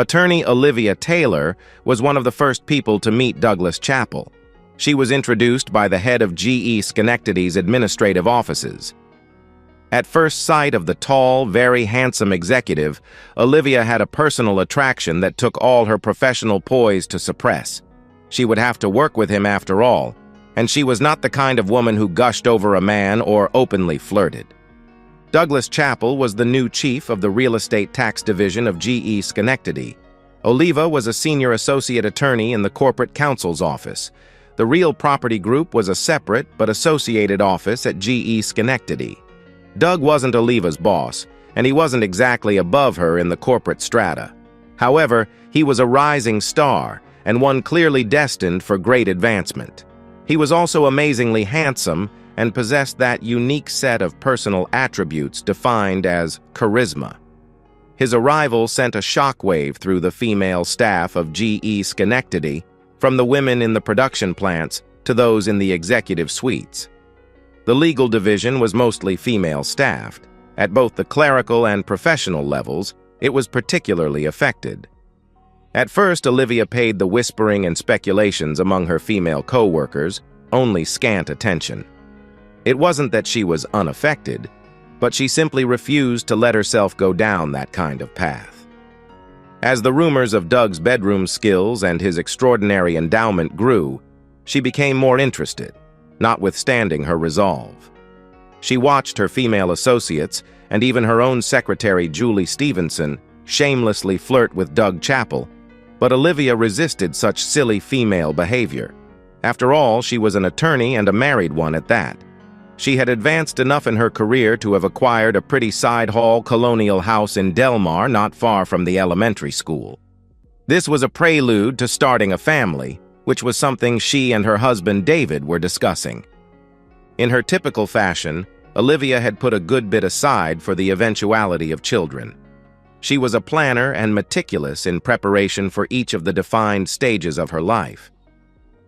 Attorney Olivia Taylor was one of the first people to meet Douglas Chappell. She was introduced by the head of GE Schenectady's administrative offices. At first sight of the tall, very handsome executive, Olivia had a personal attraction that took all her professional poise to suppress. She would have to work with him after all, and she was not the kind of woman who gushed over a man or openly flirted. Douglas Chappell was the new chief of the real estate tax division of GE Schenectady. Oliva was a senior associate attorney in the corporate counsel's office. The real property group was a separate but associated office at GE Schenectady. Doug wasn't Oliva's boss, and he wasn't exactly above her in the corporate strata. However, he was a rising star, and one clearly destined for great advancement. He was also amazingly handsome and possessed that unique set of personal attributes defined as charisma. His arrival sent a shockwave through the female staff of GE Schenectady, from the women in the production plants to those in the executive suites. The legal division was mostly female-staffed. At both the clerical and professional levels, it was particularly affected. At first, Olivia paid the whispering and speculations among her female co-workers only scant attention. It wasn't that she was unaffected, but she simply refused to let herself go down that kind of path. As the rumors of Doug's bedroom skills and his extraordinary endowment grew, she became more interested, notwithstanding her resolve. She watched her female associates, and even her own secretary Julie Stevenson, shamelessly flirt with Doug Chappell, but Olivia resisted such silly female behavior. After all, she was an attorney and a married one at that. She had advanced enough in her career to have acquired a pretty side-hall colonial house in Delmar not far from the elementary school. This was a prelude to starting a family, which was something she and her husband David were discussing. In her typical fashion, Olivia had put a good bit aside for the eventuality of children. She was a planner and meticulous in preparation for each of the defined stages of her life.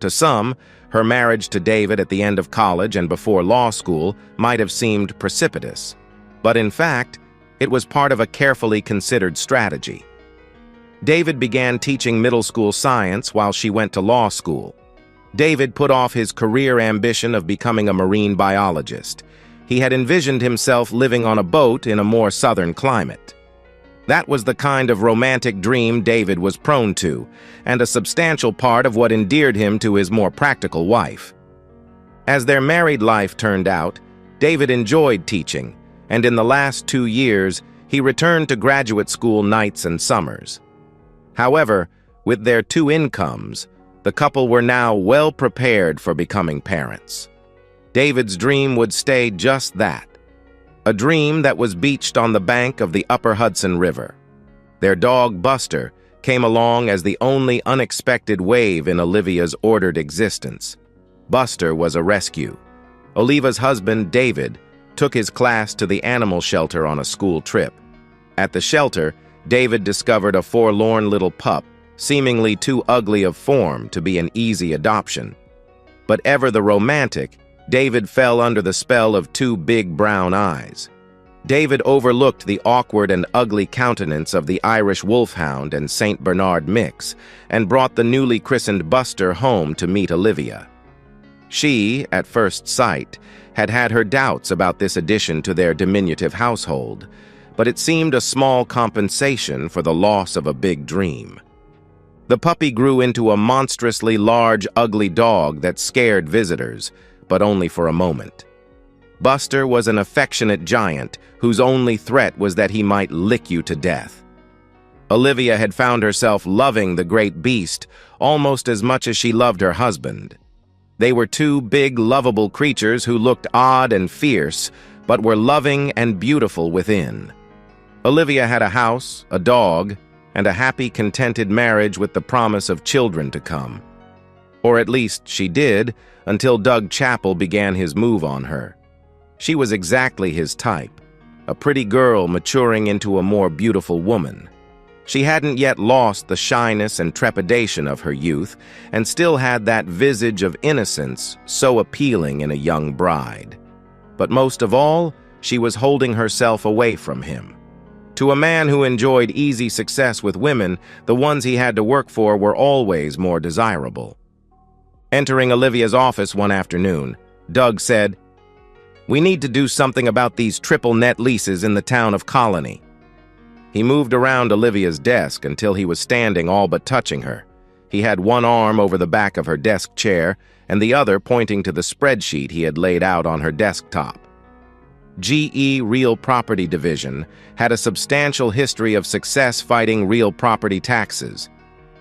To some, her marriage to David at the end of college and before law school might have seemed precipitous, but in fact, it was part of a carefully considered strategy. David began teaching middle school science while she went to law school. David put off his career ambition of becoming a marine biologist. He had envisioned himself living on a boat in a more southern climate. That was the kind of romantic dream David was prone to, and a substantial part of what endeared him to his more practical wife. As their married life turned out, David enjoyed teaching, and in the last 2 years, he returned to graduate school nights and summers. However, with their 2 incomes, the couple were now well prepared for becoming parents. David's dream would stay just that. A dream that was beached on the bank of the Upper Hudson River. Their dog, Buster, came along as the only unexpected wave in Olivia's ordered existence. Buster was a rescue. Oliva's husband, David, took his class to the animal shelter on a school trip. At the shelter, David discovered a forlorn little pup, seemingly too ugly of form to be an easy adoption. But ever the romantic, David fell under the spell of 2 big brown eyes. David overlooked the awkward and ugly countenance of the Irish Wolfhound and St. Bernard mix and brought the newly christened Buster home to meet Olivia. She, at first sight, had had her doubts about this addition to their diminutive household, but it seemed a small compensation for the loss of a big dream. The puppy grew into a monstrously large, ugly dog that scared visitors, but only for a moment. Buster was an affectionate giant whose only threat was that he might lick you to death. Olivia had found herself loving the great beast almost as much as she loved her husband. They were 2 big, lovable creatures who looked odd and fierce, but were loving and beautiful within. Olivia had a house, a dog, and a happy, contented marriage with the promise of children to come. Or at least she did, until Doug Chappell began his move on her. She was exactly his type, a pretty girl maturing into a more beautiful woman. She hadn't yet lost the shyness and trepidation of her youth, and still had that visage of innocence so appealing in a young bride. But most of all, she was holding herself away from him. To a man who enjoyed easy success with women, the ones he had to work for were always more desirable. Entering Olivia's office one afternoon, Doug said, "We need to do something about these triple net leases in the town of Colony." He moved around Olivia's desk until he was standing all but touching her. He had one arm over the back of her desk chair and the other pointing to the spreadsheet he had laid out on her desktop. GE Real Property Division had a substantial history of success fighting real property taxes.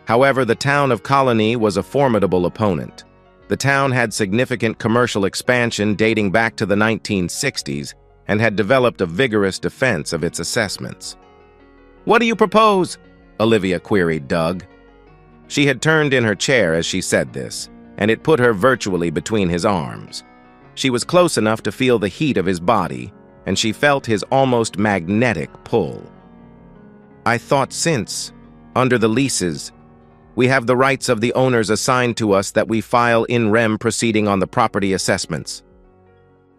However, the town of Colony was a formidable opponent. The town had significant commercial expansion dating back to the 1960s and had developed a vigorous defense of its assessments. "What do you propose?" Olivia queried Doug. She had turned in her chair as she said this, and it put her virtually between his arms. She was close enough to feel the heat of his body, and she felt his almost magnetic pull. "I thought since, under the leases, we have the rights of the owners assigned to us that we file in rem proceeding on the property assessments."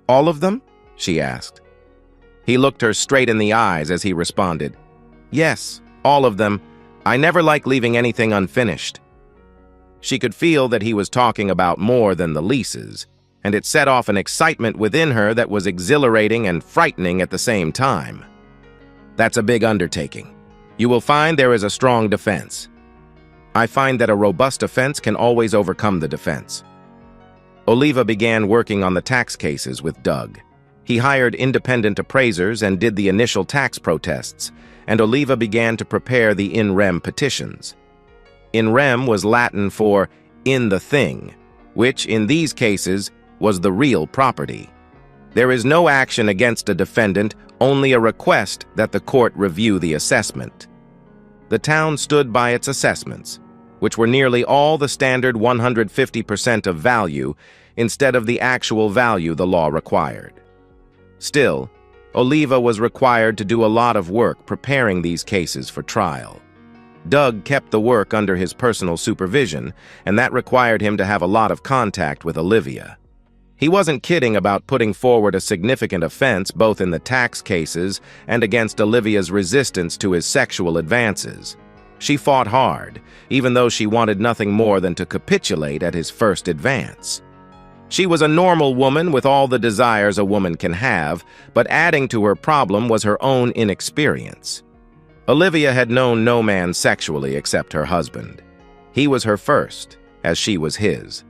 "All of them?" she asked. He looked her straight in the eyes as he responded, "Yes, all of them. I never like leaving anything unfinished." She could feel that he was talking about more than the leases, and it set off an excitement within her that was exhilarating and frightening at the same time. "That's a big undertaking. You will find there is a strong defense. I find that a robust offense can always overcome the defense." Oliva began working on the tax cases with Doug. He hired independent appraisers and did the initial tax protests, and Oliva began to prepare the in rem petitions. In rem was Latin for "in the thing," which, in these cases, was the real property. There is no action against a defendant, only a request that the court review the assessment. The town stood by its assessments, which were nearly all the standard 150% of value instead of the actual value the law required. Still, Oliva was required to do a lot of work preparing these cases for trial. Doug kept the work under his personal supervision, and that required him to have a lot of contact with Olivia. He wasn't kidding about putting forward a significant offense both in the tax cases and against Olivia's resistance to his sexual advances. She fought hard, even though she wanted nothing more than to capitulate at his first advance. She was a normal woman with all the desires a woman can have, but adding to her problem was her own inexperience. Olivia had known no man sexually except her husband. He was her first, as she was his.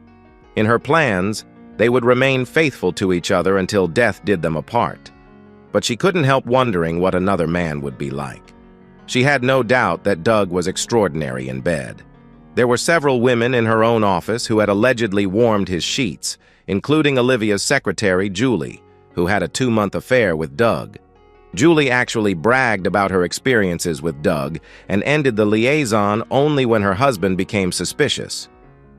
In her plans, they would remain faithful to each other until death did them apart. But she couldn't help wondering what another man would be like. She had no doubt that Doug was extraordinary in bed. There were several women in her own office who had allegedly warmed his sheets, including Olivia's secretary, Julie, who had a 2-month affair with Doug. Julie actually bragged about her experiences with Doug and ended the liaison only when her husband became suspicious.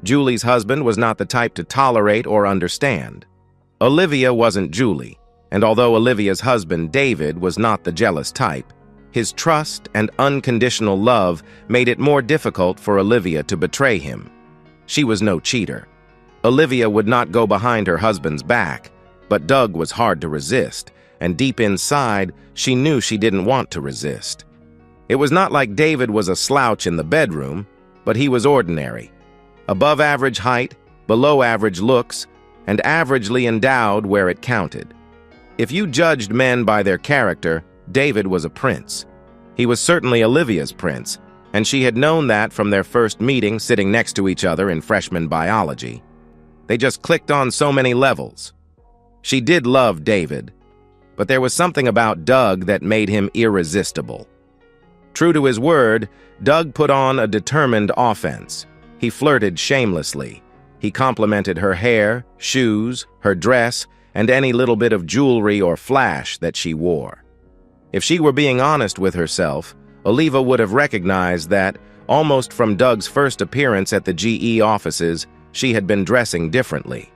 Julie's husband was not the type to tolerate or understand. Olivia wasn't Julie, and although Olivia's husband, David, was not the jealous type, his trust and unconditional love made it more difficult for Olivia to betray him. She was no cheater. Olivia would not go behind her husband's back, but Doug was hard to resist, and deep inside, she knew she didn't want to resist. It was not like David was a slouch in the bedroom, but he was ordinary. Above average height, below average looks, and averagely endowed where it counted. If you judged men by their character, David was a prince. He was certainly Olivia's prince, and she had known that from their first meeting sitting next to each other in freshman biology. They just clicked on so many levels. She did love David, but there was something about Doug that made him irresistible. True to his word, Doug put on a determined offense. He flirted shamelessly. He complimented her hair, shoes, her dress, and any little bit of jewelry or flash that she wore. If she were being honest with herself, Oliva would have recognized that, almost from Doug's first appearance at the GE offices, she had been dressing differently.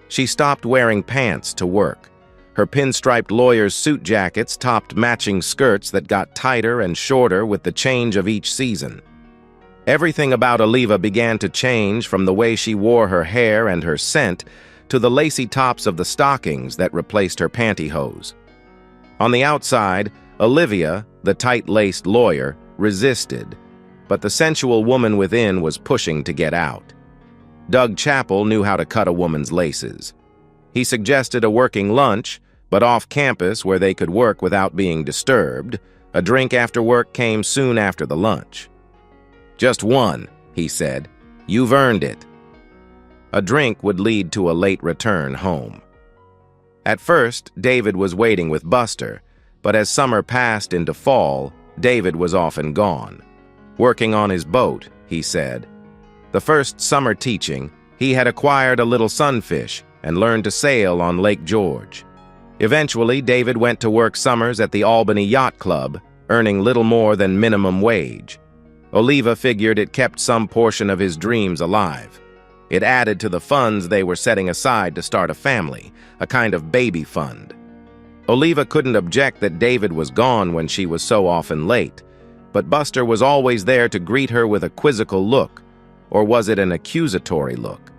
She stopped wearing pants to work. Her pinstriped lawyer's suit jackets topped matching skirts that got tighter and shorter with the change of each season. Everything about Oliva began to change, from the way she wore her hair and her scent to the lacy tops of the stockings that replaced her pantyhose. On the outside, Olivia, The tight-laced lawyer resisted, but the sensual woman within was pushing to get out. Doug Chappell knew how to cut a woman's laces. He suggested a working lunch, but off campus where they could work without being disturbed. A drink after work came soon after the lunch. "Just one," he said. "You've earned it." A drink would lead to a late return home. At first, David was waiting with Buster, but as summer passed into fall, David was often gone. Working on his boat, he said. The first summer teaching, he had acquired a little sunfish and learned to sail on Lake George. Eventually, David went to work summers at the Albany Yacht Club, earning little more than minimum wage. Oliva figured it kept some portion of his dreams alive. It added to the funds they were setting aside to start a family, a kind of baby fund. Oliva couldn't object that David was gone when she was so often late, but Buster was always there to greet her with a quizzical look, or was it an accusatory look?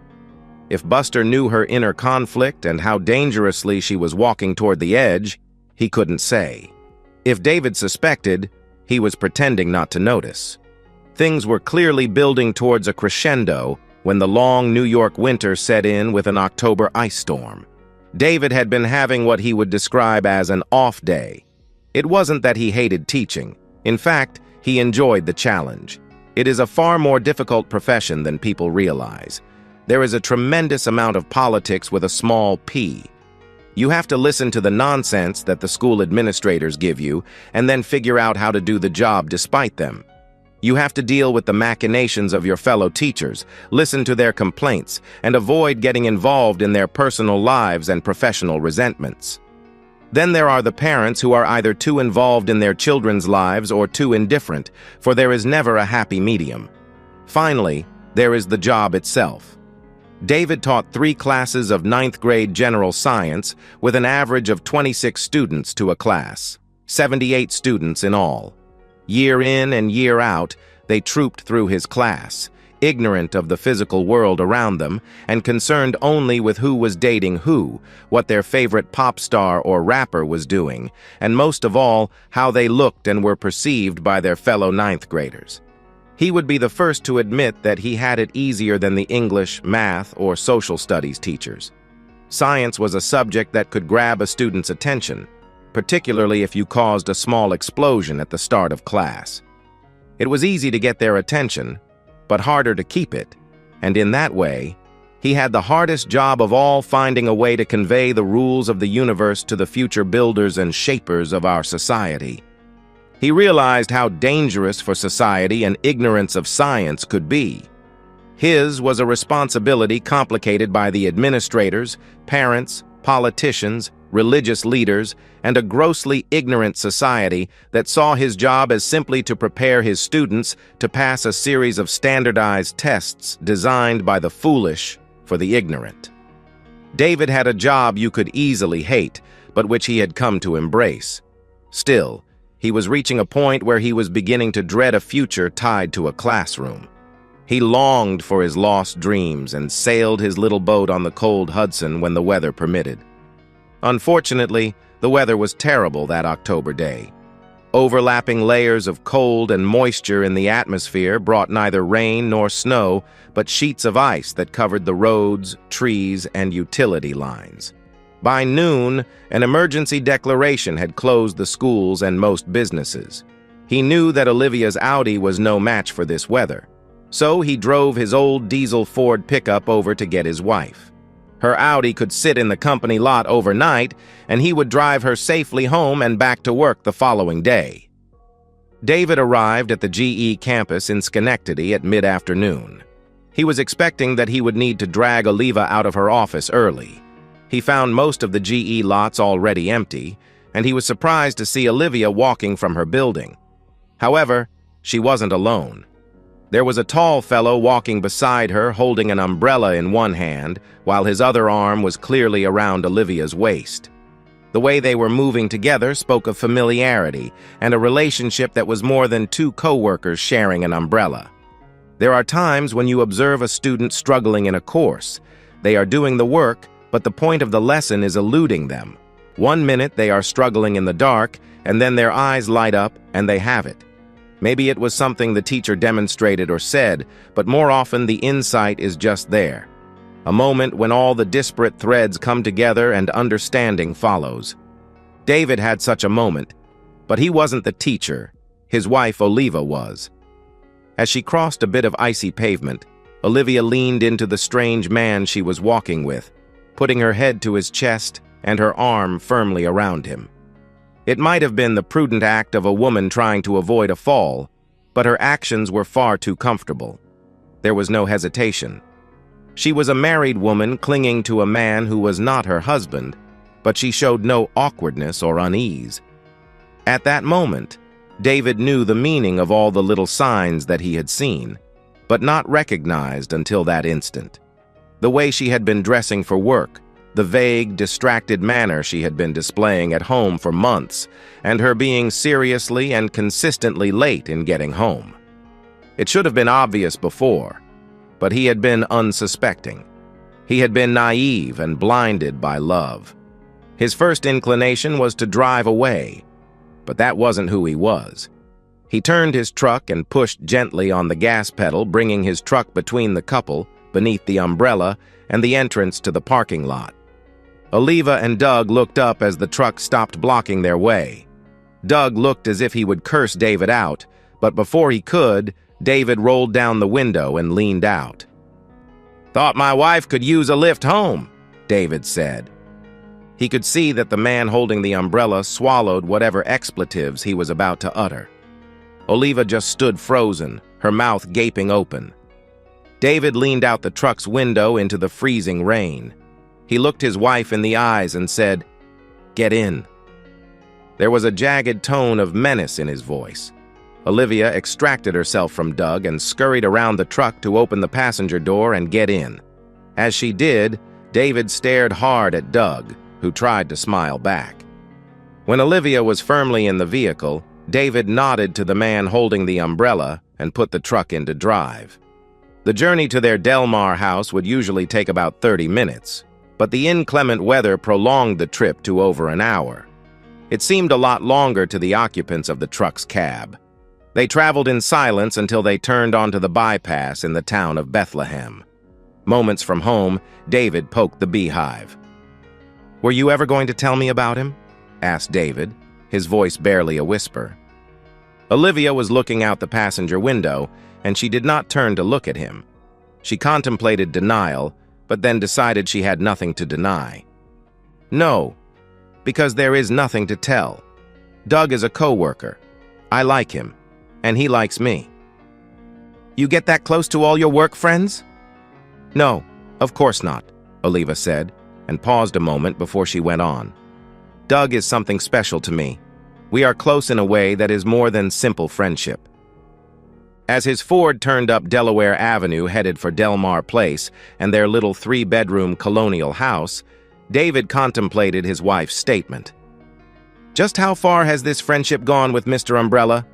If Buster knew her inner conflict and how dangerously she was walking toward the edge, he couldn't say. If David suspected, he was pretending not to notice. Things were clearly building towards a crescendo when the long New York winter set in with an October ice storm. David had been having what he would describe as an off day. It wasn't that he hated teaching. In fact, he enjoyed the challenge. It is a far more difficult profession than people realize. There is a tremendous amount of politics with a small p. You have to listen to the nonsense that the school administrators give you and then figure out how to do the job despite them. You have to deal with the machinations of your fellow teachers, listen to their complaints, and avoid getting involved in their personal lives and professional resentments. Then there are the parents who are either too involved in their children's lives or too indifferent, for there is never a happy medium. Finally, there is the job itself. David taught 3 classes of 9th grade general science with an average of 26 students to a class, 78 students in all. Year in and year out, they trooped through his class, ignorant of the physical world around them and concerned only with who was dating who, what their favorite pop star or rapper was doing, and most of all, how they looked and were perceived by their fellow 9th graders. He would be the first to admit that he had it easier than the English, math, or social studies teachers. Science was a subject that could grab a student's attention, particularly if you caused a small explosion at the start of class. It was easy to get their attention, but harder to keep it, and in that way, he had the hardest job of all, finding a way to convey the rules of the universe to the future builders and shapers of our society. He realized how dangerous for society an ignorance of science could be. His was a responsibility complicated by the administrators, parents, politicians, religious leaders, and a grossly ignorant society that saw his job as simply to prepare his students to pass a series of standardized tests designed by the foolish for the ignorant. David had a job you could easily hate, but which he had come to embrace. Still, he was reaching a point where he was beginning to dread a future tied to a classroom. He longed for his lost dreams and sailed his little boat on the cold Hudson when the weather permitted. Unfortunately, the weather was terrible that October day. Overlapping layers of cold and moisture in the atmosphere brought neither rain nor snow, but sheets of ice that covered the roads, trees, and utility lines. By noon, an emergency declaration had closed the schools and most businesses. He knew that Olivia's Audi was no match for this weather, so he drove his old diesel Ford pickup over to get his wife. Her Audi could sit in the company lot overnight, and he would drive her safely home and back to work the following day. David arrived at the GE campus in Schenectady at mid-afternoon. He was expecting that he would need to drag Oliva out of her office early. He found most of the GE lots already empty, and he was surprised to see Olivia walking from her building. However, she wasn't alone. There was a tall fellow walking beside her, holding an umbrella in one hand, while his other arm was clearly around Olivia's waist. The way they were moving together spoke of familiarity and a relationship that was more than 2 co-workers sharing an umbrella. There are times when you observe a student struggling in a course. They are doing the work, but the point of the lesson is eluding them. 1 minute they are struggling in the dark, and then their eyes light up and they have it. Maybe it was something the teacher demonstrated or said, but more often the insight is just there. A moment when all the disparate threads come together and understanding follows. David had such a moment, but he wasn't the teacher. His wife, Oliva, was. As she crossed a bit of icy pavement, Olivia leaned into the strange man she was walking with, putting her head to his chest and her arm firmly around him. It might have been the prudent act of a woman trying to avoid a fall, but her actions were far too comfortable. There was no hesitation. She was a married woman clinging to a man who was not her husband, but she showed no awkwardness or unease. At that moment, David knew the meaning of all the little signs that he had seen, but not recognized until that instant. The way she had been dressing for work, the vague, distracted manner she had been displaying at home for months, and her being seriously and consistently late in getting home. It should have been obvious before, but he had been unsuspecting. He had been naive and blinded by love. His first inclination was to drive away, but that wasn't who he was. He turned his truck and pushed gently on the gas pedal, bringing his truck between the couple, beneath the umbrella, and the entrance to the parking lot. Oliva and Doug looked up as the truck stopped blocking their way. Doug looked as if he would curse David out, but before he could, David rolled down the window and leaned out. "Thought my wife could use a lift home," David said. He could see that the man holding the umbrella swallowed whatever expletives he was about to utter. Oliva just stood frozen, her mouth gaping open. David leaned out the truck's window into the freezing rain. He looked his wife in the eyes and said, "Get in." There was a jagged tone of menace in his voice. Olivia extracted herself from Doug and scurried around the truck to open the passenger door and get in. As she did, David stared hard at Doug, who tried to smile back. When Olivia was firmly in the vehicle, David nodded to the man holding the umbrella and put the truck into drive. The journey to their Delmar house would usually take about 30 minutes, but the inclement weather prolonged the trip to over an hour. It seemed a lot longer to the occupants of the truck's cab. They traveled in silence until they turned onto the bypass in the town of Bethlehem. Moments from home, David poked the beehive. "Were you ever going to tell me about him?" asked David, his voice barely a whisper. Olivia was looking out the passenger window, and she did not turn to look at him. She contemplated denial, but then decided she had nothing to deny. "No, because there is nothing to tell. Doug is a co-worker. I like him, and he likes me." "You get that close to all your work friends?" "No, of course not," Oliva said, and paused a moment before she went on. "Doug is something special to me. We are close in a way that is more than simple friendship." As his Ford turned up Delaware Avenue headed for Delmar Place and their little 3-bedroom colonial house, David contemplated his wife's statement. "Just how far has this friendship gone with Mr. Umbrella?"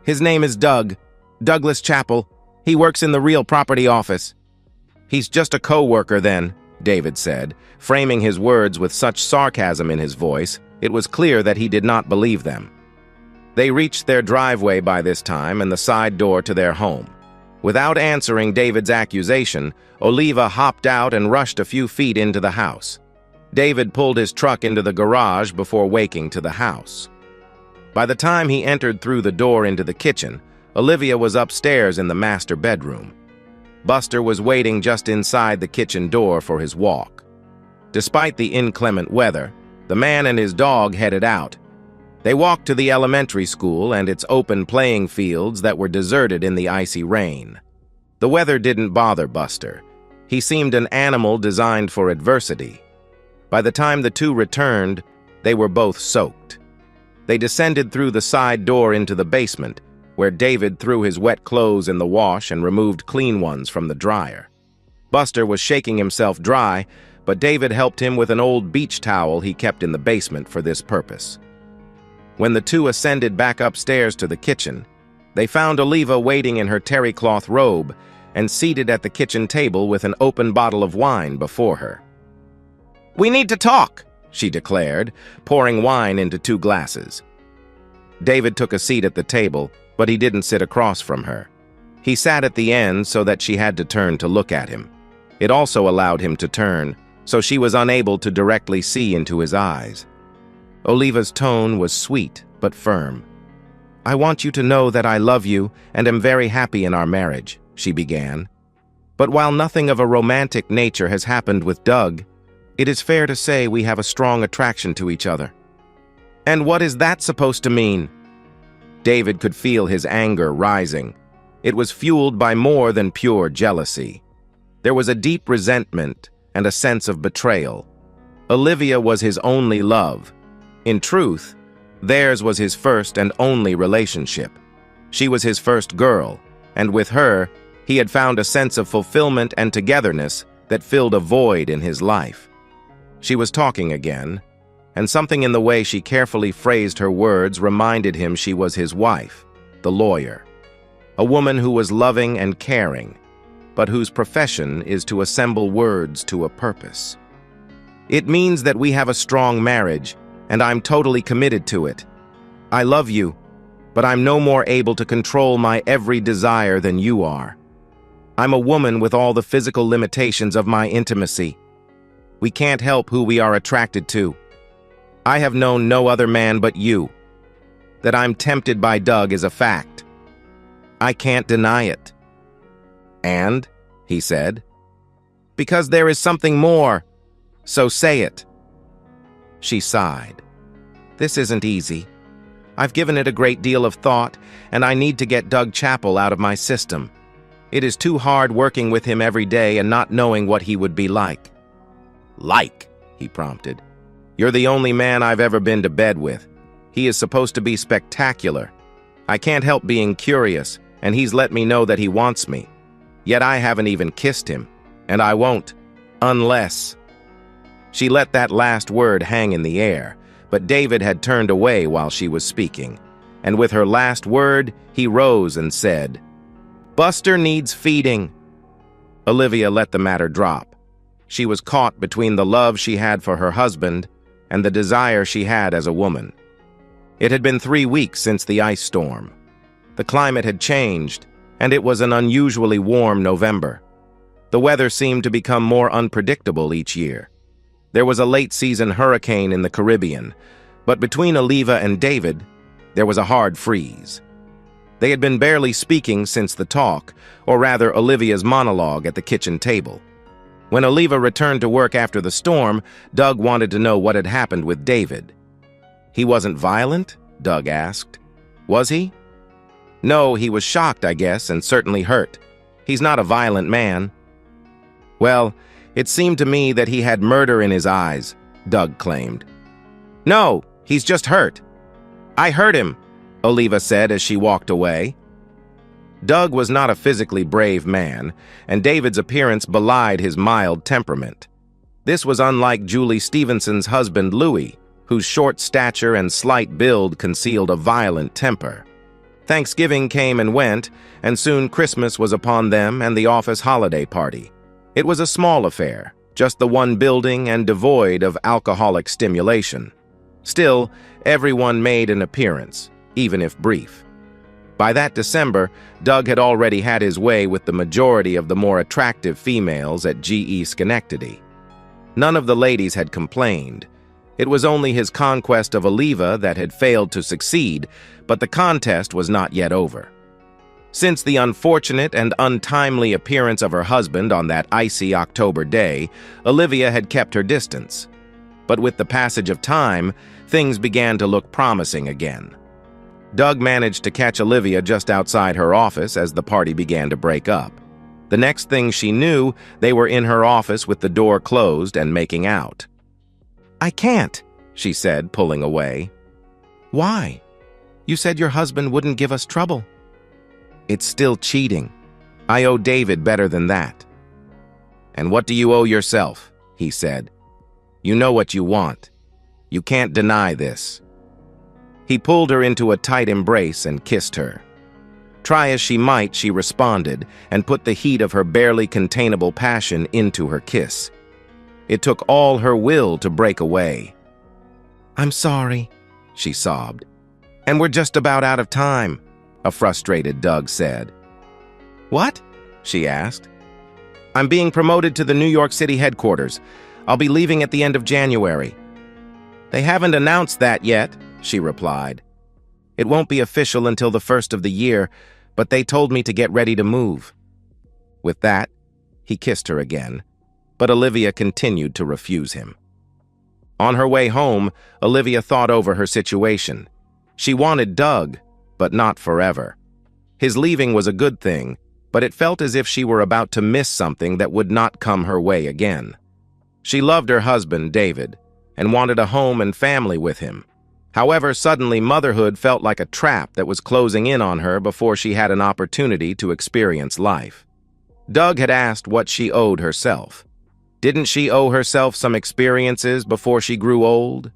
"His name is Doug. Douglas Chappell. He works in the real property office." "He's just a co-worker then," David said, framing his words with such sarcasm in his voice, it was clear that he did not believe them. They reached their driveway by this time and the side door to their home. Without answering David's accusation, Oliva hopped out and rushed a few feet into the house. David pulled his truck into the garage before waking to the house. By the time he entered through the door into the kitchen, Olivia was upstairs in the master bedroom. Buster was waiting just inside the kitchen door for his walk. Despite the inclement weather, the man and his dog headed out. They walked to the elementary school and its open playing fields that were deserted in the icy rain. The weather didn't bother Buster. He seemed an animal designed for adversity. By the time the two returned, they were both soaked. They descended through the side door into the basement, where David threw his wet clothes in the wash and removed clean ones from the dryer. Buster was shaking himself dry, but David helped him with an old beach towel he kept in the basement for this purpose. When the two ascended back upstairs to the kitchen, they found Oliva waiting in her terry cloth robe and seated at the kitchen table with an open bottle of wine before her. "We need to talk," she declared, pouring wine into 2 glasses. David took a seat at the table, but he didn't sit across from her. He sat at the end so that she had to turn to look at him. It also allowed him to turn, so she was unable to directly see into his eyes. Oliva's tone was sweet but firm. "I want you to know that I love you and am very happy in our marriage," she began. "But while nothing of a romantic nature has happened with Doug, it is fair to say we have a strong attraction to each other." "And what is that supposed to mean?" David could feel his anger rising. It was fueled by more than pure jealousy. There was a deep resentment and a sense of betrayal. Olivia was his only love. In truth, theirs was his first and only relationship. She was his first girl, and with her, he had found a sense of fulfillment and togetherness that filled a void in his life. She was talking again, and something in the way she carefully phrased her words reminded him she was his wife, the lawyer. A woman who was loving and caring, but whose profession is to assemble words to a purpose. "It means that we have a strong marriage, and I'm totally committed to it. I love you, but I'm no more able to control my every desire than you are. I'm a woman with all the physical limitations of my intimacy. We can't help who we are attracted to. I have known no other man but you. That I'm tempted by Doug is a fact. I can't deny it." "And?" he said. "Because there is something more, so say it." She sighed. "This isn't easy. I've given it a great deal of thought, and I need to get Doug Chappell out of my system. It is too hard working with him every day and not knowing what he would be like." "Like?" he prompted. "You're the only man I've ever been to bed with. He is supposed to be spectacular. I can't help being curious, and he's let me know that he wants me. Yet I haven't even kissed him, and I won't, unless—" She let that last word hang in the air, but David had turned away while she was speaking, and with her last word, he rose and said, "Buster needs feeding." Olivia let the matter drop. She was caught between the love she had for her husband and the desire she had as a woman. It had been 3 weeks since the ice storm. The climate had changed, and it was an unusually warm November. The weather seemed to become more unpredictable each year. There was a late-season hurricane in the Caribbean, but between Oliva and David, there was a hard freeze. They had been barely speaking since the talk, or rather Olivia's monologue at the kitchen table. When Oliva returned to work after the storm, Doug wanted to know what had happened with David. "He wasn't violent?" Doug asked. "Was he?" "No, he was shocked, I guess, and certainly hurt. He's not a violent man." "Well, it seemed to me that he had murder in his eyes," Doug claimed. "No, he's just hurt. I hurt him," Oliva said as she walked away. Doug was not a physically brave man, and David's appearance belied his mild temperament. This was unlike Julie Stevenson's husband, Louis, whose short stature and slight build concealed a violent temper. Thanksgiving came and went, and soon Christmas was upon them and the office holiday party. It was a small affair, just the one building and devoid of alcoholic stimulation. Still, everyone made an appearance, even if brief. By that December, Doug had already had his way with the majority of the more attractive females at GE Schenectady. None of the ladies had complained. It was only his conquest of Oliva that had failed to succeed, but the contest was not yet over. Since the unfortunate and untimely appearance of her husband on that icy October day, Olivia had kept her distance. But with the passage of time, things began to look promising again. Doug managed to catch Olivia just outside her office as the party began to break up. The next thing she knew, they were in her office with the door closed and making out. "I can't," she said, pulling away. "Why? You said your husband wouldn't give us trouble." "It's still cheating. I owe David better than that." "And what do you owe yourself?" he said. "You know what you want. You can't deny this." He pulled her into a tight embrace and kissed her. Try as she might, she responded and put the heat of her barely containable passion into her kiss. It took all her will to break away. "I'm sorry," she sobbed. And we're just about out of time, a frustrated Doug said. What? She asked. I'm being promoted to the New York City headquarters. I'll be leaving at the end of January. They haven't announced that yet, she replied. It won't be official until the first of the year, but they told me to get ready to move. With that, he kissed her again, but Olivia continued to refuse him. On her way home, Olivia thought over her situation. She wanted Doug, but not forever. His leaving was a good thing, but it felt as if she were about to miss something that would not come her way again. She loved her husband, David, and wanted a home and family with him. However, suddenly motherhood felt like a trap that was closing in on her before she had an opportunity to experience life. Doug had asked what she owed herself. Didn't she owe herself some experiences before she grew old?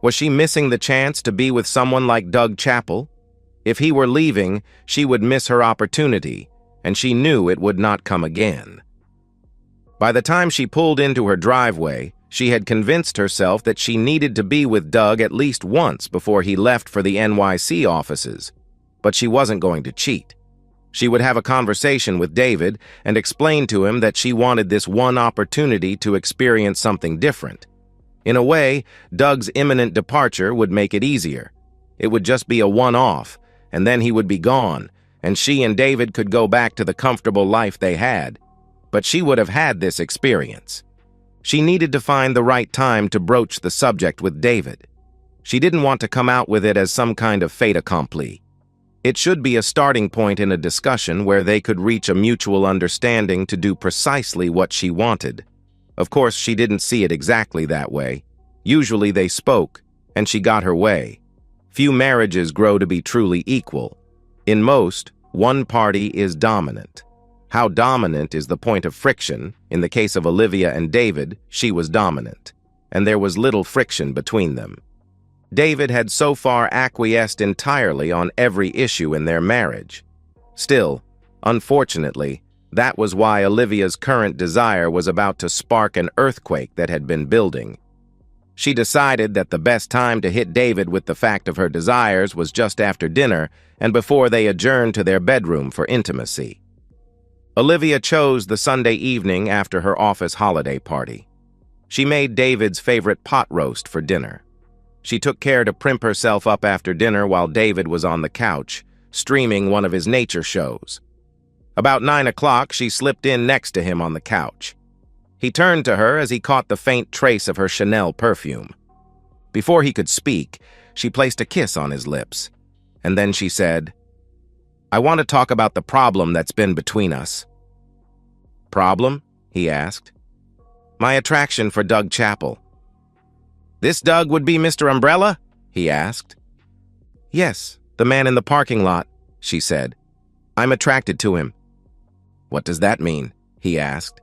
Was she missing the chance to be with someone like Doug Chappell? If he were leaving, she would miss her opportunity, and she knew it would not come again. By the time she pulled into her driveway, she had convinced herself that she needed to be with Doug at least once before he left for the NYC offices. But she wasn't going to cheat. She would have a conversation with David and explain to him that she wanted this one opportunity to experience something different. In a way, Doug's imminent departure would make it easier. It would just be a one-off, and then he would be gone, and she and David could go back to the comfortable life they had. But she would have had this experience. She needed to find the right time to broach the subject with David. She didn't want to come out with it as some kind of fait accompli. It should be a starting point in a discussion where they could reach a mutual understanding to do precisely what she wanted. Of course, she didn't see it exactly that way. Usually they spoke, and she got her way. Few marriages grow to be truly equal. In most, one party is dominant. How dominant is the point of friction? In the case of Olivia and David, she was dominant, and there was little friction between them. David had so far acquiesced entirely on every issue in their marriage. Still, unfortunately, that was why Olivia's current desire was about to spark an earthquake that had been building. She decided that the best time to hit David with the fact of her desires was just after dinner and before they adjourned to their bedroom for intimacy. Olivia chose the Sunday evening after her office holiday party. She made David's favorite pot roast for dinner. She took care to primp herself up after dinner while David was on the couch, streaming one of his nature shows. About 9 o'clock, she slipped in next to him on the couch. He turned to her as he caught the faint trace of her Chanel perfume. Before he could speak, she placed a kiss on his lips, and then she said, "I want to talk about the problem that's been between us." "Problem?" he asked. "My attraction for Doug Chappell." "This Doug would be Mr. Umbrella?" he asked. "Yes, the man in the parking lot," she said. "I'm attracted to him." "What does that mean?" he asked.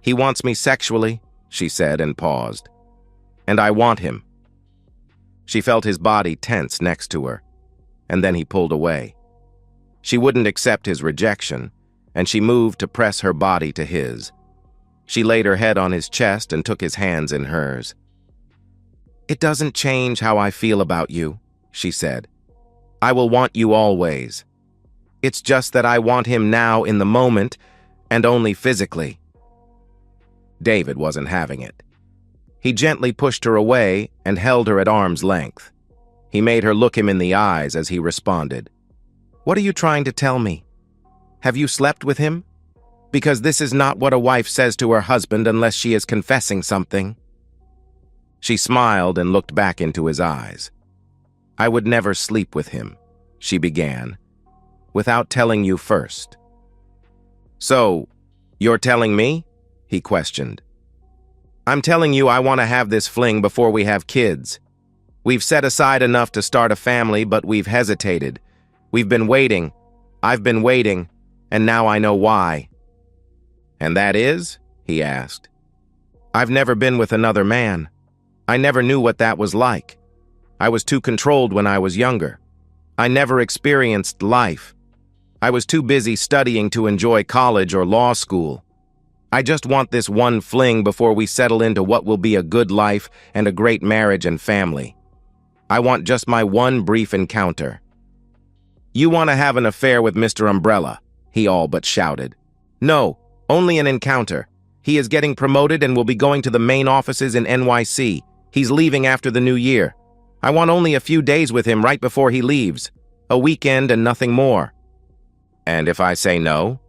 "He wants me sexually," she said and paused. "And I want him." She felt his body tense next to her, and then he pulled away. She wouldn't accept his rejection, and she moved to press her body to his. She laid her head on his chest and took his hands in hers. "It doesn't change how I feel about you," she said. "I will want you always. It's just that I want him now in the moment, and only physically." David wasn't having it. He gently pushed her away and held her at arm's length. He made her look him in the eyes as he responded. "What are you trying to tell me? Have you slept with him? Because this is not what a wife says to her husband unless she is confessing something." She smiled and looked back into his eyes. "I would never sleep with him," she began, "without telling you first." "So, you're telling me?" he questioned. "I'm telling you I want to have this fling before we have kids. We've set aside enough to start a family, but we've hesitated. We've been waiting. I've been waiting, and now I know why." "And that is?" he asked. "I've never been with another man. I never knew what that was like. I was too controlled when I was younger. I never experienced life. I was too busy studying to enjoy college or law school. I just want this one fling before we settle into what will be a good life and a great marriage and family." I want just my one brief encounter." "You want to have an affair with Mr. Umbrella," he all but shouted. "No, only an encounter. He is getting promoted and will be going to the main offices in NYC. He's leaving after the new year. I want only a few days with him right before he leaves. A weekend and nothing more." "And if I say no?"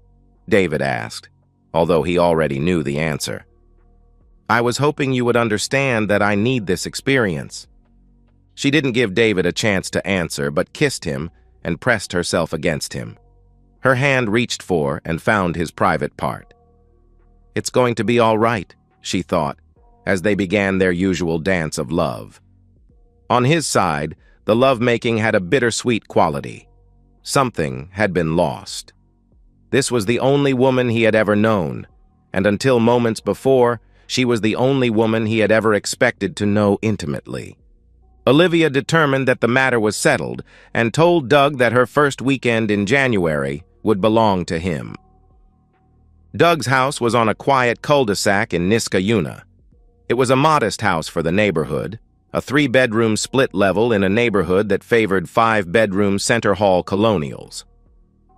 David asked, although he already knew the answer. "I was hoping you would understand that I need this experience." She didn't give David a chance to answer, but kissed him and pressed herself against him. Her hand reached for and found his private part. "It's going to be all right," she thought, as they began their usual dance of love. On his side, the lovemaking had a bittersweet quality. Something had been lost. This was the only woman he had ever known, and until moments before, she was the only woman he had ever expected to know intimately. Olivia determined that the matter was settled and told Doug that her first weekend in January would belong to him. Doug's house was on a quiet cul-de-sac in Niskayuna. It was a modest house for the neighborhood, a 3-bedroom split level in a neighborhood that favored 5-bedroom center hall colonials.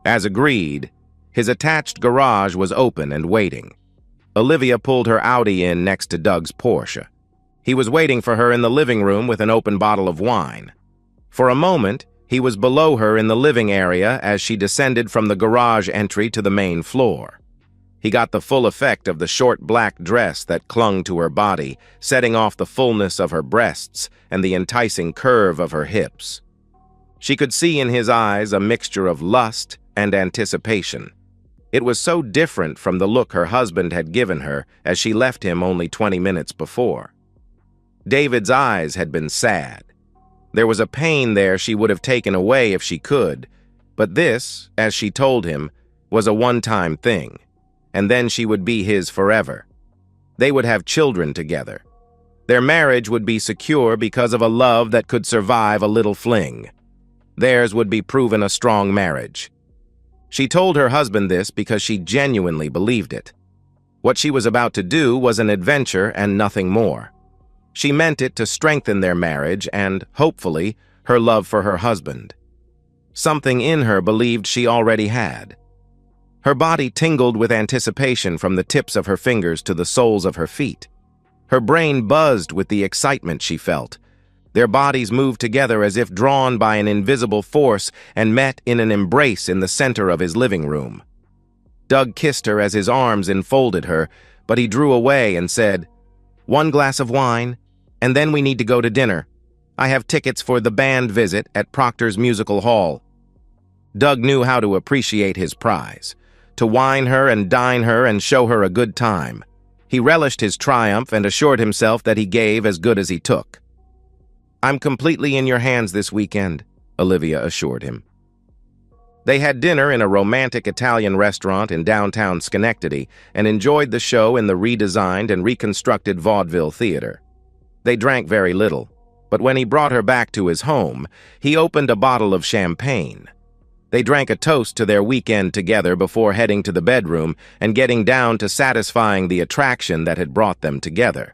As agreed, his attached garage was open and waiting. Olivia pulled her Audi in next to Doug's Porsche. He was waiting for her in the living room with an open bottle of wine. For a moment, he was below her in the living area as she descended from the garage entry to the main floor. He got the full effect of the short black dress that clung to her body, setting off the fullness of her breasts and the enticing curve of her hips. She could see in his eyes a mixture of lust and anticipation. It was so different from the look her husband had given her as she left him only 20 minutes before. David's eyes had been sad. There was a pain there she would have taken away if she could, but this, as she told him, was a one-time thing, and then she would be his forever. They would have children together. Their marriage would be secure because of a love that could survive a little fling. Theirs would be proven a strong marriage. She told her husband this because she genuinely believed it. What she was about to do was an adventure and nothing more. She meant it to strengthen their marriage and, hopefully, her love for her husband. Something in her believed she already had. Her body tingled with anticipation from the tips of her fingers to the soles of her feet. Her brain buzzed with the excitement she felt. Their bodies moved together as if drawn by an invisible force and met in an embrace in the center of his living room. Doug kissed her as his arms enfolded her, but he drew away and said, "1 glass of wine, and then we need to go to dinner. I have tickets for the band visit at Proctor's Musical Hall." Doug knew how to appreciate his prize, to wine her and dine her and show her a good time. He relished his triumph and assured himself that he gave as good as he took. "I'm completely in your hands this weekend," Olivia assured him. They had dinner in a romantic Italian restaurant in downtown Schenectady and enjoyed the show in the redesigned and reconstructed Vaudeville Theater. They drank very little, but when he brought her back to his home, he opened a bottle of champagne. They drank a toast to their weekend together before heading to the bedroom and getting down to satisfying the attraction that had brought them together.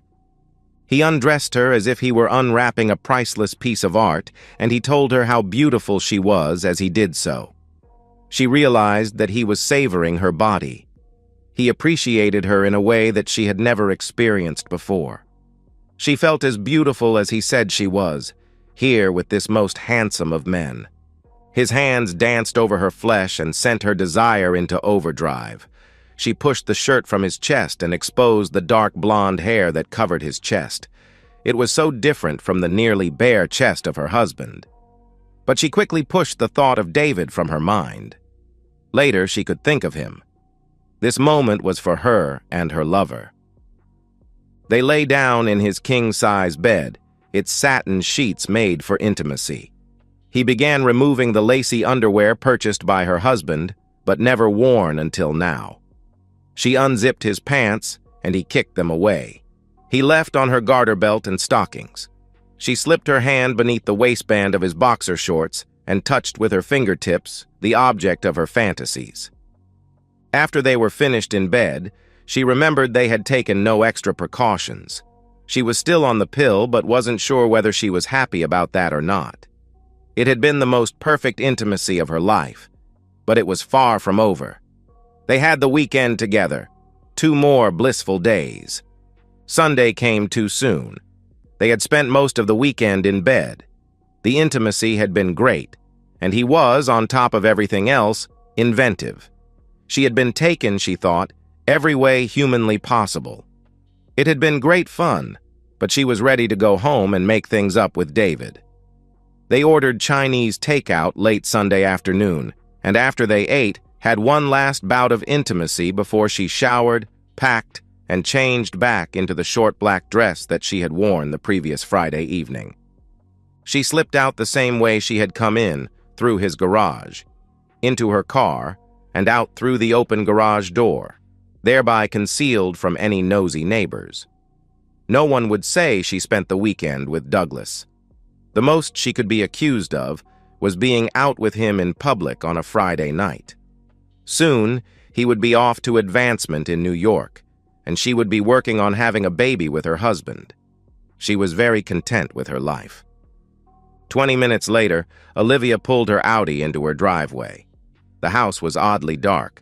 He undressed her as if he were unwrapping a priceless piece of art, and he told her how beautiful she was as he did so. She realized that he was savoring her body. He appreciated her in a way that she had never experienced before. She felt as beautiful as he said she was, here with this most handsome of men. His hands danced over her flesh and sent her desire into overdrive. She pushed the shirt from his chest and exposed the dark blonde hair that covered his chest. It was so different from the nearly bare chest of her husband. But she quickly pushed the thought of David from her mind. Later, she could think of him. This moment was for her and her lover. They lay down in his king-size bed, its satin sheets made for intimacy. He began removing the lacy underwear purchased by her husband, but never worn until now. She unzipped his pants, and he kicked them away. He left on her garter belt and stockings. She slipped her hand beneath the waistband of his boxer shorts and touched with her fingertips the object of her fantasies. After they were finished in bed, she remembered they had taken no extra precautions. She was still on the pill, but wasn't sure whether she was happy about that or not. It had been the most perfect intimacy of her life, but it was far from over. They had the weekend together, 2 more blissful days. Sunday came too soon. They had spent most of the weekend in bed. The intimacy had been great, and he was, on top of everything else, inventive. She had been taken, she thought, every way humanly possible. It had been great fun, but she was ready to go home and make things up with David. They ordered Chinese takeout late Sunday afternoon, and after they ate, had one last bout of intimacy before she showered, packed, and changed back into the short black dress that she had worn the previous Friday evening. She slipped out the same way she had come in, through his garage, into her car, and out through the open garage door, thereby concealed from any nosy neighbors. No one would say she spent the weekend with Douglas. The most she could be accused of was being out with him in public on a Friday night. Soon, he would be off to advancement in New York, and she would be working on having a baby with her husband. She was very content with her life. 20 minutes later, Olivia pulled her Audi into her driveway. The house was oddly dark.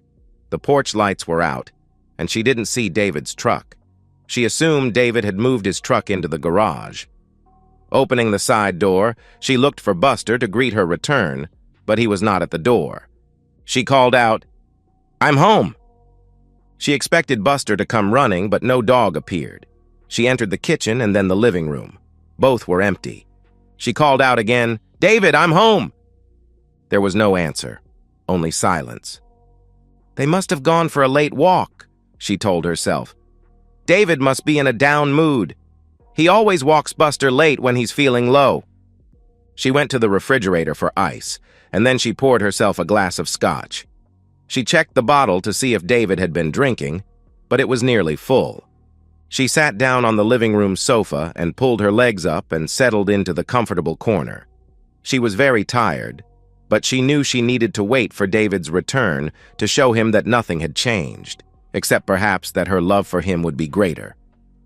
The porch lights were out, and she didn't see David's truck. She assumed David had moved his truck into the garage. Opening the side door, she looked for Buster to greet her return, but he was not at the door. She called out, "I'm home!" She expected Buster to come running, but no dog appeared. She entered the kitchen and then the living room. Both were empty. She called out again, "David, I'm home!" There was no answer, only silence. They must have gone for a late walk, she told herself. David must be in a down mood. He always walks Buster late when he's feeling low. She went to the refrigerator for ice, and then she poured herself a glass of scotch. She checked the bottle to see if David had been drinking, but it was nearly full. She sat down on the living room sofa and pulled her legs up and settled into the comfortable corner. She was very tired, but she knew she needed to wait for David's return to show him that nothing had changed, except perhaps that her love for him would be greater.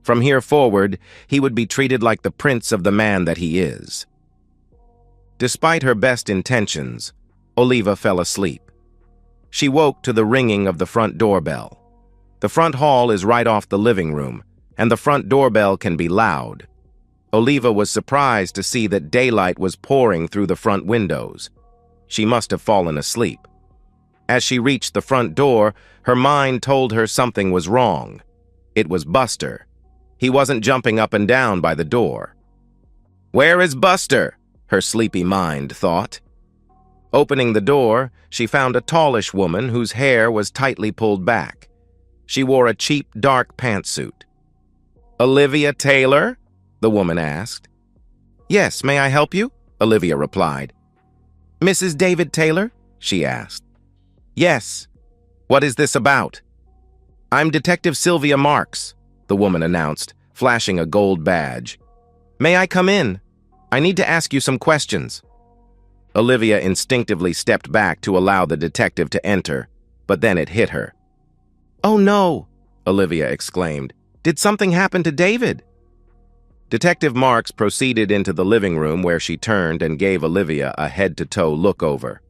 From here forward, he would be treated like the prince of the man that he is. Despite her best intentions, Oliva fell asleep. She woke to the ringing of the front doorbell. The front hall is right off the living room, and the front doorbell can be loud. Oliva was surprised to see that daylight was pouring through the front windows. She must have fallen asleep. As she reached the front door, her mind told her something was wrong. It was Buster. He wasn't jumping up and down by the door. "Where is Buster?" her sleepy mind thought. Opening the door, she found a tallish woman whose hair was tightly pulled back. She wore a cheap, dark pantsuit. "Olivia Taylor?" the woman asked. "Yes, may I help you?" Olivia replied. "Mrs. David Taylor?" she asked. "Yes. What is this about?" "I'm Detective Sylvia Marks," the woman announced, flashing a gold badge. "May I come in? I need to ask you some questions." Olivia instinctively stepped back to allow the detective to enter, but then it hit her. "Oh no!" Olivia exclaimed. "Did something happen to David?" Detective Marks proceeded into the living room where she turned and gave Olivia a head-to-toe look-over.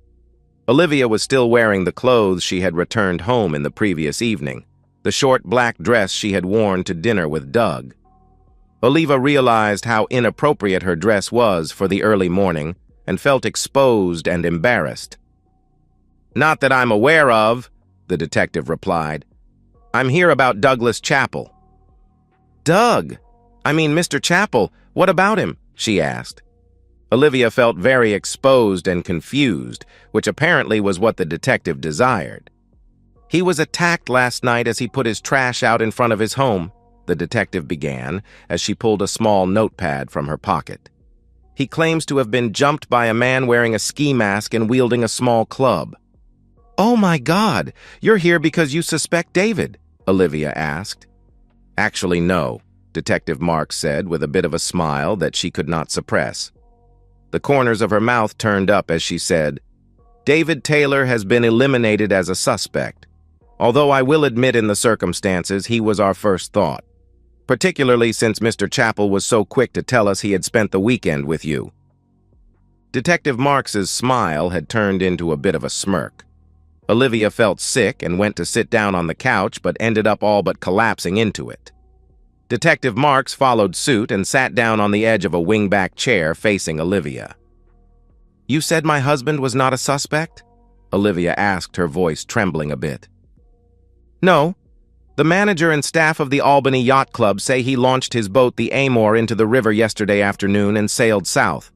Olivia was still wearing the clothes she had returned home in the previous evening, the short black dress she had worn to dinner with Doug. Oliva realized how inappropriate her dress was for the early morning and felt exposed and embarrassed. "Not that I'm aware of," the detective replied. "I'm here about Douglas Chappell." "Doug? I mean Mr. Chappell, what about him?" she asked. Olivia felt very exposed and confused, which apparently was what the detective desired. "He was attacked last night as he put his trash out in front of his home," the detective began as she pulled a small notepad from her pocket. "He claims to have been jumped by a man wearing a ski mask and wielding a small club." "Oh my God, you're here because you suspect David?" Olivia asked. "Actually, no," Detective Marks said with a bit of a smile that she could not suppress. The corners of her mouth turned up as she said, "David Taylor has been eliminated as a suspect, although I will admit in the circumstances he was our first thought. particularly since Mr. Chappell was so quick to tell us he had spent the weekend with you." Detective Marks's smile had turned into a bit of a smirk. Olivia felt sick and went to sit down on the couch, but ended up all but collapsing into it. Detective Marks followed suit and sat down on the edge of a wingback chair facing Olivia. "You said my husband was not a suspect?" Olivia asked, her voice trembling a bit. "No. The manager and staff of the Albany Yacht Club say he launched his boat, the Amor, into the river yesterday afternoon and sailed south.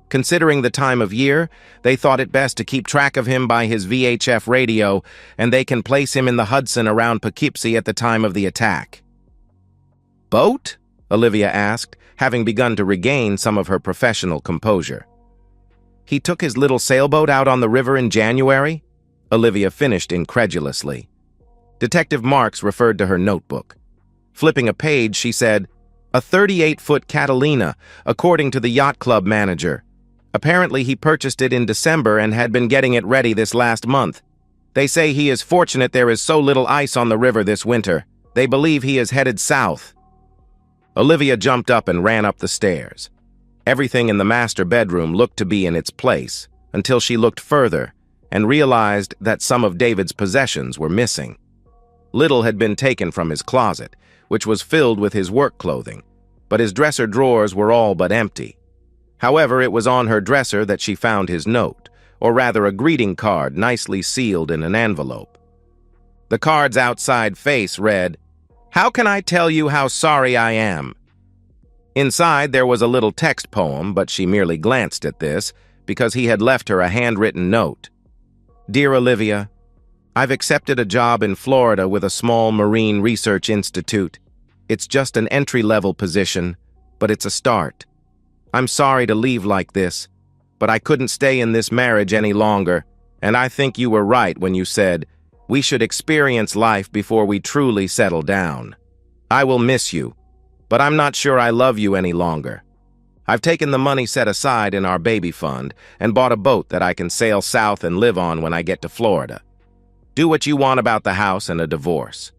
Considering the time of year, they thought it best to keep track of him by his VHF radio, and they can place him in the Hudson around Poughkeepsie at the time of the attack." "Boat?" Olivia asked, having begun to regain some of her professional composure. "He took his little sailboat out on the river in January?" Olivia finished incredulously. Detective Marks referred to her notebook. Flipping a page, she said, "A 38-foot Catalina, according to the yacht club manager. Apparently he purchased it in December and had been getting it ready this last month. They say he is fortunate there is so little ice on the river this winter. They believe he is headed south." Olivia jumped up and ran up the stairs. Everything in the master bedroom looked to be in its place, until she looked further and realized that some of David's possessions were missing. Little had been taken from his closet, which was filled with his work clothing, but his dresser drawers were all but empty. However, it was on her dresser that she found his note, or rather a greeting card nicely sealed in an envelope. The card's outside face read, "How can I tell you how sorry I am?" Inside there was a little text poem, but she merely glanced at this because he had left her a handwritten note. "Dear Olivia, I've accepted a job in Florida with a small marine research institute. It's just an entry-level position, but it's a start. I'm sorry to leave like this, but I couldn't stay in this marriage any longer, and I think you were right when you said, we should experience life before we truly settle down. I will miss you, but I'm not sure I love you any longer. I've taken the money set aside in our baby fund and bought a boat that I can sail south and live on when I get to Florida. Do what you want about the house and a divorce.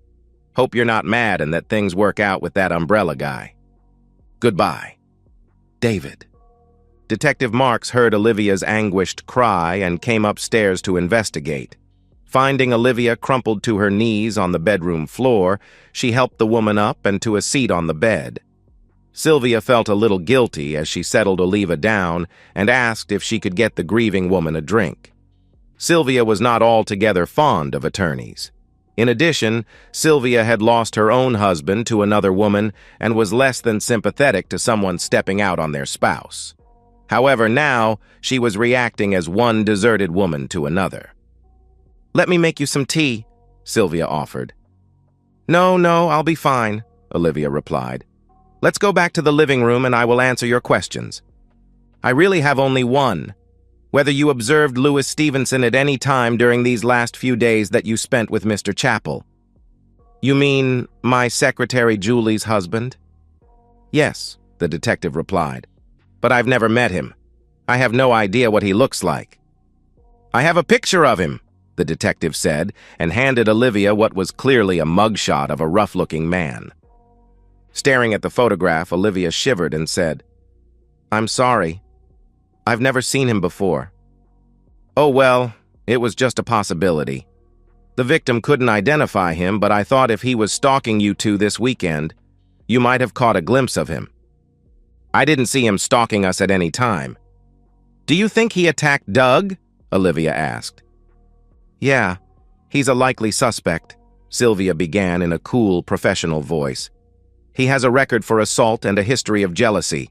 Hope you're not mad and that things work out with that umbrella guy. Goodbye. David." Detective Marks heard Olivia's anguished cry and came upstairs to investigate. Finding Olivia crumpled to her knees on the bedroom floor, she helped the woman up and to a seat on the bed. Sylvia felt a little guilty as she settled Olivia down and asked if she could get the grieving woman a drink. Sylvia was not altogether fond of attorneys. In addition, Sylvia had lost her own husband to another woman and was less than sympathetic to someone stepping out on their spouse. However, now she was reacting as one deserted woman to another. "Let me make you some tea," Sylvia offered. No, I'll be fine," Olivia replied. "Let's go back to the living room and I will answer your questions. I really have only one. Whether you observed Louis Stevenson at any time during these last few days that you spent with Mr. Chappell." "You mean my secretary Julie's husband?" "Yes," the detective replied, "but I've never met him. I have no idea what he looks like." "I have a picture of him," the detective said, and handed Olivia what was clearly a mugshot of a rough-looking man. Staring at the photograph, Olivia shivered and said, "I'm sorry. I've never seen him before." "Oh, well, it was just a possibility. The victim couldn't identify him, but I thought if he was stalking you two this weekend, you might have caught a glimpse of him." "I didn't see him stalking us at any time." "Do you think he attacked Doug?" Olivia asked. "Yeah, he's a likely suspect," Sylvia began in a cool, professional voice. "He has a record for assault and a history of jealousy.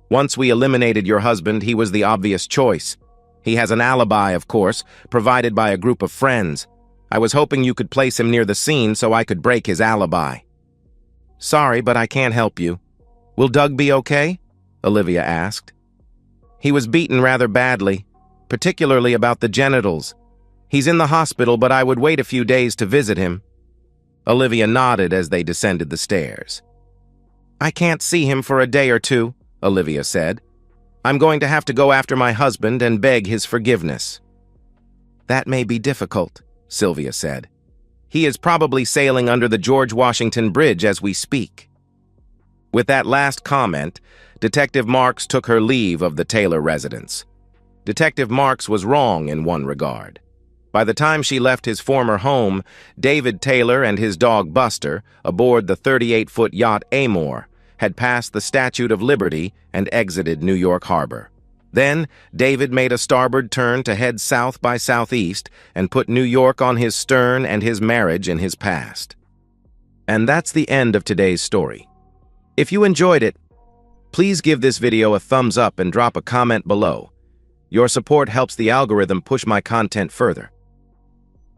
Once we eliminated your husband, he was the obvious choice. He has an alibi, of course, provided by a group of friends. I was hoping you could place him near the scene so I could break his alibi." "Sorry, but I can't help you. Will Doug be okay?" Olivia asked. "He was beaten rather badly, particularly about the genitals. He's in the hospital, but I would wait a few days to visit him." Olivia nodded as they descended the stairs. "I can't see him for a day or two," Olivia said. "I'm going to have to go after my husband and beg his forgiveness." "That may be difficult," Sylvia said. "He is probably sailing under the George Washington Bridge as we speak." With that last comment, Detective Marks took her leave of the Taylor residence. Detective Marks was wrong in one regard. By the time she left his former home, David Taylor and his dog Buster, aboard the 38-foot yacht Amor, had passed the Statue of Liberty and exited New York Harbor. Then, David made a starboard turn to head south by southeast and put New York on his stern and his marriage in his past. And that's the end of today's story. If you enjoyed it, please give this video a thumbs up and drop a comment below. Your support helps the algorithm push my content further.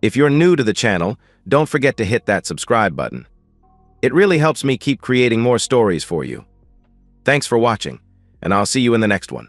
If you're new to the channel, don't forget to hit that subscribe button. It really helps me keep creating more stories for you. Thanks for watching, and I'll see you in the next one.